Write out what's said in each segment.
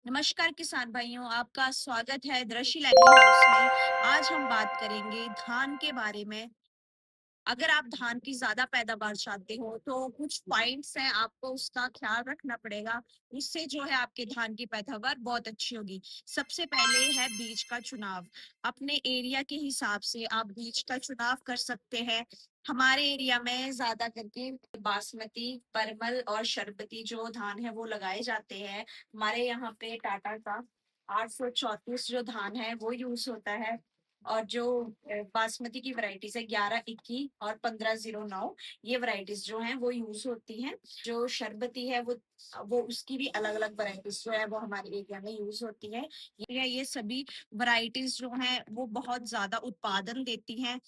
नमस्कार किसान भाइयों, आपका स्वागत है दृश्य एग्री हाउस में। आज हम बात करेंगे धान के बारे में। अगर आप धान की ज्यादा पैदावार चाहते हो तो कुछ पॉइंट्स हैं, आपको उसका ख्याल रखना पड़ेगा। उससे जो है आपके धान की पैदावार बहुत अच्छी होगी। सबसे पहले है बीज का चुनाव। अपने एरिया के हिसाब से आप बीज का चुनाव कर सकते हैं। हमारे एरिया में ज्यादा करके बासमती, परमल और शरबती जो धान है वो लगाए जाते हैं। हमारे यहाँ पे टाटा का 834 जो धान है वो यूज होता है। और जो बासमती की वैरायटीज है 11 21 और 1509, ये वैरायटीज जो हैं वो यूज होती हैं। जो शरबती है वो उसकी भी अलग अलग वैरायटीज जो है वो हमारे एरिया में यूज होती है। ये सभी वैरायटीज जो हैं वो बहुत ज्यादा उत्पादन देती हैं।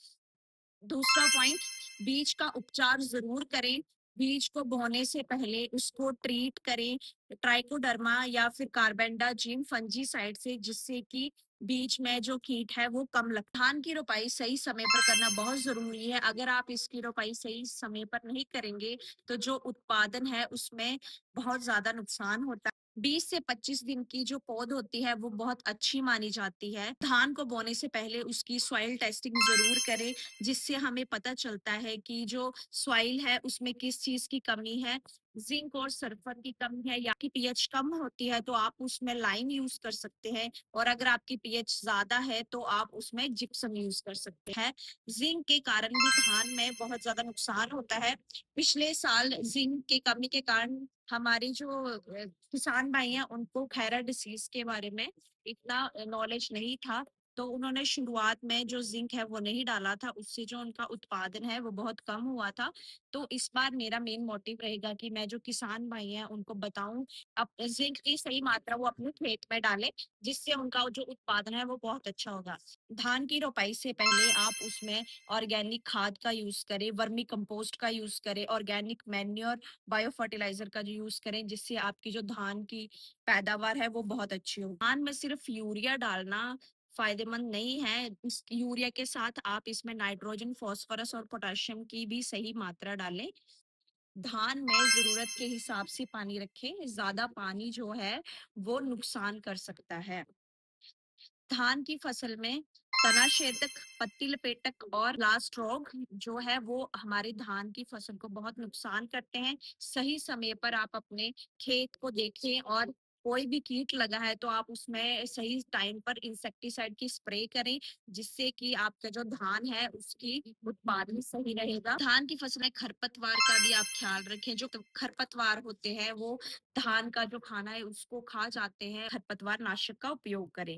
दूसरा पॉइंट, बीज का उपचार जरूर करें। बीज को बोने से पहले उसको ट्रीट करें ट्राइकोडर्मा या फिर कार्बेंडाजिम फंजीसाइड से, जिससे कि बीज में जो कीट है वो कम लग। धान की रोपाई सही समय पर करना बहुत जरूरी है। अगर आप इसकी रोपाई सही समय पर नहीं करेंगे तो जो उत्पादन है उसमें बहुत ज्यादा नुकसान होता है। 20 से 25 दिन की जो पौध होती है वो बहुत अच्छी मानी जाती है। धान को बोने से पहले उसकी सॉइल टेस्टिंग जरूर करें, जिससे हमें पता चलता है कि जो सॉइल है उसमें किस चीज की कमी है। जिंक और सल्फर की कमी है या की पीएच कम होती है तो आप उसमें लाइम यूज कर सकते हैं। और अगर आपकी पीएच ज्यादा है तो आप उसमें जिप्सम यूज कर सकते हैं। जिंक के कारण भी धान में बहुत ज्यादा नुकसान होता है। पिछले साल जिंक की कमी के कारण हमारे जो किसान भाई हैं उनको खैरा डिसीज के बारे में इतना नॉलेज नहीं था। तो उन्होंने शुरुआत में जो जिंक है वो नहीं डाला था, उससे जो उनका उत्पादन है वो बहुत कम हुआ था। तो इस बार मेरा मेन मोटिव रहेगा कि मैं जो किसान भाई हैं उनको बताऊं अब जिंक की सही मात्रा वो अपने खेत में डालें, जिससे उनका जो उत्पादन है वो बहुत अच्छा होगा। धान की रोपाई से पहले आप उसमें ऑर्गेनिक खाद का यूज करें, वर्मी कंपोस्ट का यूज करें, ऑर्गेनिक मैन्योर, बायो फर्टिलाइजर का जो यूज करें, जिससे आपकी जो धान की पैदावार है वो बहुत अच्छी हो। धान में सिर्फ यूरिया डालना फायदेमंद नहीं है। इस यूरिया के साथ आप इसमें नाइट्रोजन, फास्फोरस और पोटेशियम की भी सही मात्रा डालें। धान में जरूरत के हिसाब से पानी रखें, ज्यादा पानी जो है वो नुकसान कर सकता है। धान की फसल में तनाछेदक, पत्ती लपेटक और लास्ट रोग जो है वो हमारे धान की फसल को बहुत नुकसान करते हैं। सही समय पर आप अपने खेत को देखें और कोई भी कीट लगा है तो आप उसमें सही टाइम पर इंसेक्टिसाइड की स्प्रे करें, जिससे कि आपका जो धान है उसकी उत्पादन सही रहेगा। धान की फसल में खरपतवार का भी आप ख्याल रखें। जो खरपतवार होते हैं वो धान का जो खाना है उसको खा जाते हैं। खरपतवार नाशक का उपयोग करें।